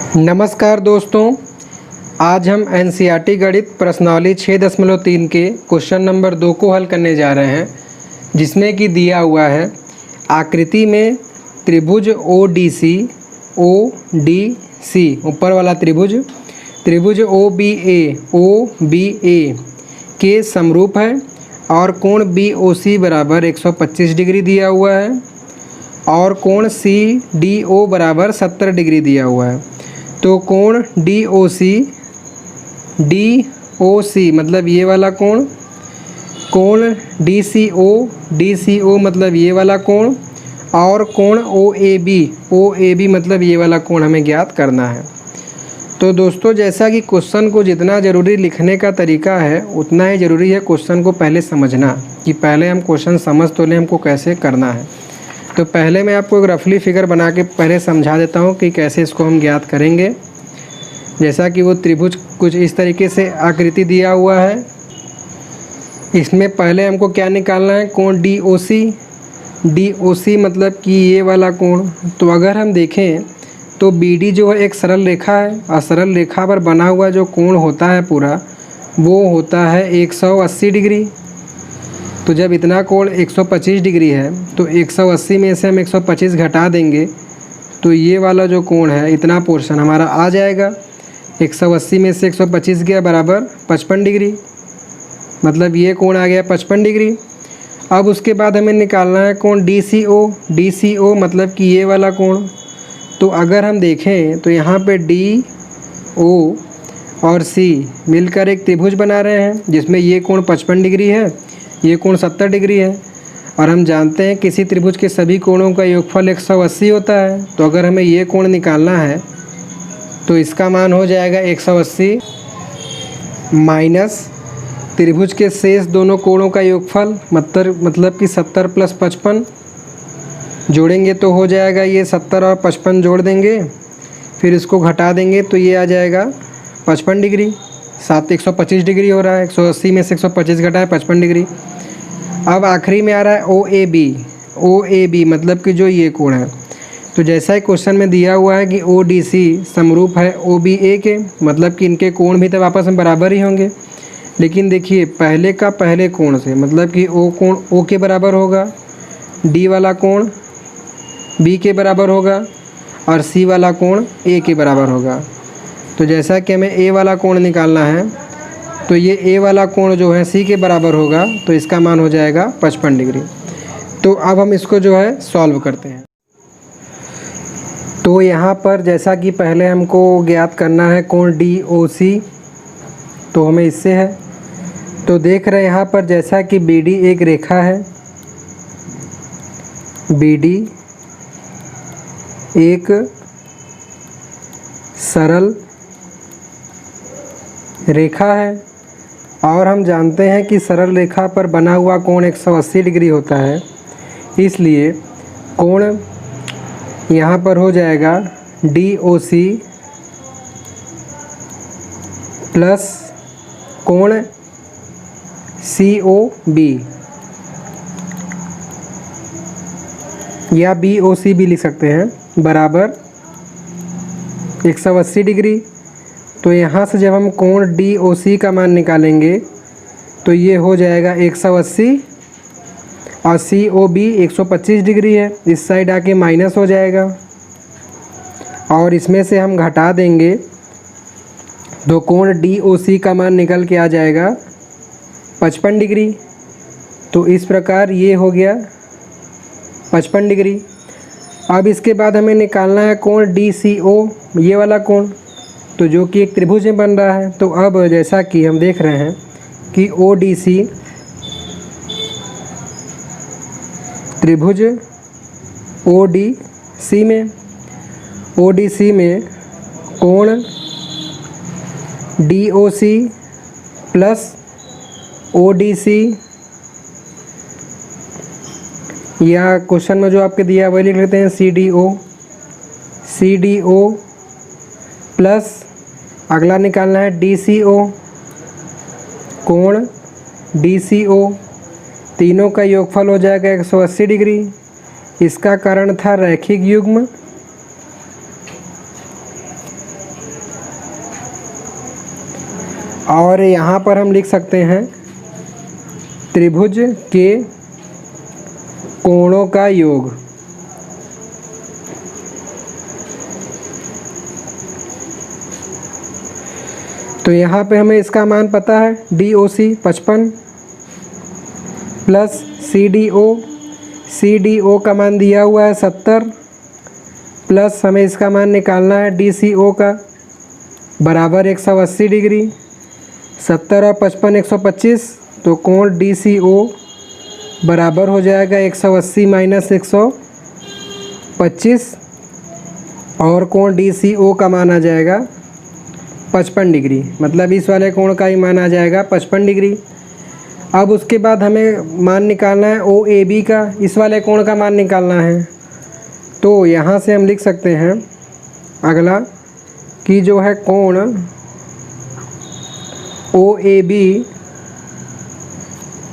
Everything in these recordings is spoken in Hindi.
नमस्कार दोस्तों, आज हम एनसीईआरटी गणित प्रश्नावली 6.3 के क्वेश्चन नंबर 2 को हल करने जा रहे हैं, जिसमें कि दिया हुआ है आकृति में त्रिभुज ODC ऊपर वाला त्रिभुज OBA के समरूप है और कोण BOC बराबर 125 डिग्री दिया हुआ है और कोण CDO बराबर 70 डिग्री दिया हुआ है। तो कोण DOC मतलब ये वाला कोण DCO मतलब ये वाला कोण और कोण OAB मतलब ये वाला कोण हमें ज्ञात करना है। तो दोस्तों, जैसा कि क्वेश्चन को जितना ज़रूरी लिखने का तरीका है उतना ही ज़रूरी है क्वेश्चन को पहले समझना, कि पहले हम क्वेश्चन समझ तो लें हमको कैसे करना है। तो पहले मैं आपको एक रफली फिगर बना के पहले समझा देता हूँ कि कैसे इसको हम ज्ञात करेंगे। जैसा कि वो त्रिभुज कुछ इस तरीके से आकृति दिया हुआ है, इसमें पहले हमको क्या निकालना है, कोण DOC मतलब कि ये वाला कोण। तो अगर हम देखें तो BD जो है एक सरल रेखा है और सरल रेखा पर बना हुआ जो कोण होता है पूरा वो होता है 180 डिग्री। तो जब इतना कोण 125 डिग्री है तो 180 में से हम 125 घटा देंगे तो ये वाला जो कोण है इतना पोर्शन हमारा आ जाएगा। 180 में से 125 गया बराबर 55 डिग्री, मतलब ये कोण आ गया 55 डिग्री। अब उसके बाद हमें निकालना है कोण DCO मतलब कि ये वाला कोण। तो अगर हम देखें तो यहाँ पे DO और C मिलकर एक त्रिभुज बना रहे हैं, जिसमें ये कोण 55 डिग्री है, ये कोण 70 डिग्री है और हम जानते हैं किसी त्रिभुज के सभी कोणों का योगफल 180 होता है। तो अगर हमें ये कोण निकालना है तो इसका मान हो जाएगा 180 माइनस त्रिभुज के शेष दोनों कोणों का योगफल, मतलब कि 70 प्लस 55 जोड़ेंगे तो हो जाएगा ये 70 और 55 जोड़ देंगे, फिर इसको घटा देंगे तो ये आ जाएगा 55 डिग्री। 125 डिग्री हो रहा है, 180 में से 125 घटा है 55 डिग्री। अब आखिरी में आ रहा है OAB मतलब कि जो ये कोण है। तो जैसा ही क्वेश्चन में दिया हुआ है कि ODC समरूप है OBA के, मतलब कि इनके कोण भी तब आपस में बराबर ही होंगे। लेकिन देखिए पहले का पहले कोण से, मतलब कि O कोण O के बराबर होगा, D वाला कोण B के बराबर होगा और C वाला कोण A के बराबर होगा। तो जैसा कि हमें A वाला कोण निकालना है तो ये A वाला कोण जो है C के बराबर होगा, तो इसका मान हो जाएगा 55 डिग्री। तो अब हम इसको जो है सॉल्व करते हैं। तो यहाँ पर जैसा कि पहले हमको ज्ञात करना है कोण DOC, तो हमें इससे है। तो देख रहे हैं यहाँ पर जैसा कि BD एक रेखा है, BD एक सरल रेखा है और हम जानते हैं कि सरल रेखा पर बना हुआ कोण 180 डिग्री होता है, इसलिए कोण यहाँ पर हो जाएगा DOC प्लस कोण COB या BOC भी लिख सकते हैं, बराबर 180 डिग्री। तो यहाँ से जब हम कोण DOC का मान निकालेंगे तो ये हो जाएगा 180 और COB 125 डिग्री है, इस साइड आके माइनस हो जाएगा और इसमें से हम घटा देंगे तो कोण DOC का मान निकल के आ जाएगा 55 डिग्री। तो इस प्रकार ये हो गया 55 डिग्री। अब इसके बाद हमें निकालना है कोण DCO, ये वाला कोण, तो जो कि एक त्रिभुज में बन रहा है। तो अब जैसा कि हम देख रहे हैं कि ODC त्रिभुज ODC में कोण DOC प्लस ODC या क्वेश्चन में जो आपके दिया वही लिख लेते हैं CDO प्लस अगला निकालना है DCO, कोण DCO तीनों का योगफल हो जाएगा 180 डिग्री। इसका कारण था रैखिक युग्म और यहाँ पर हम लिख सकते हैं त्रिभुज के कोणों का योग। तो यहाँ पे हमें इसका मान पता है DOC 55 प्लस CDO का मान दिया हुआ है 70 प्लस हमें इसका मान निकालना है DCO का बराबर 180 डिग्री। 70 और 55 125, तो कोण DCO बराबर हो जाएगा 180 माइनस 125 और कोण DCO का मान आ जाएगा 55 डिग्री। मतलब इस वाले कोण का ही मान आ जाएगा 55 डिग्री। अब उसके बाद हमें मान निकालना है OAB का, इस वाले कोण का मान निकालना है। तो यहाँ से हम लिख सकते हैं अगला कि जो है कोण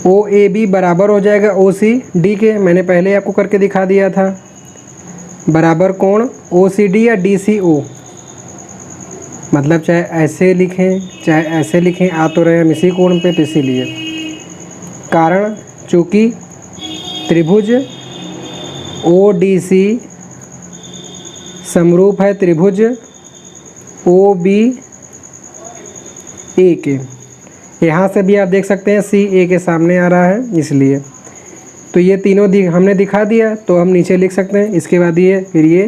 OAB बराबर हो जाएगा OCD के, मैंने पहले आपको करके दिखा दिया था, बराबर कोण OCD या DCO। मतलब चाहे ऐसे लिखें चाहे ऐसे लिखें, आ तो रहे हम इसी कोण पे, तो इसीलिए कारण चूँकि त्रिभुज ODC समरूप है त्रिभुज OBA के। यहाँ से भी आप देख सकते हैं CA के सामने आ रहा है, इसलिए तो ये तीनों हमने दिखा दिया। तो हम नीचे लिख सकते हैं इसके बाद ये, फिर ये,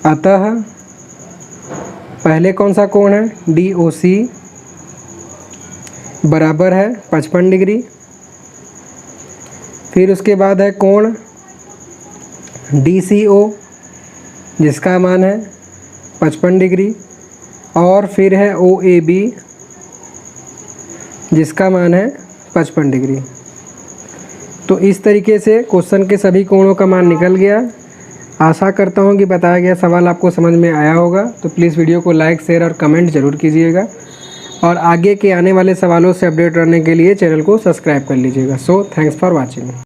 अतः पहले कौन सा कोण है DOC बराबर है 55 डिग्री। फिर उसके बाद है कोण DCO जिसका मान है 55 डिग्री, और फिर है OAB जिसका मान है 55 डिग्री। तो इस तरीके से क्वेश्चन के सभी कोणों का मान निकल गया। आशा करता हूँ कि बताया गया सवाल आपको समझ में आया होगा। तो प्लीज़ वीडियो को लाइक, शेयर और कमेंट ज़रूर कीजिएगा, और आगे के आने वाले सवालों से अपडेट रहने के लिए चैनल को सब्सक्राइब कर लीजिएगा। So thanks for watching.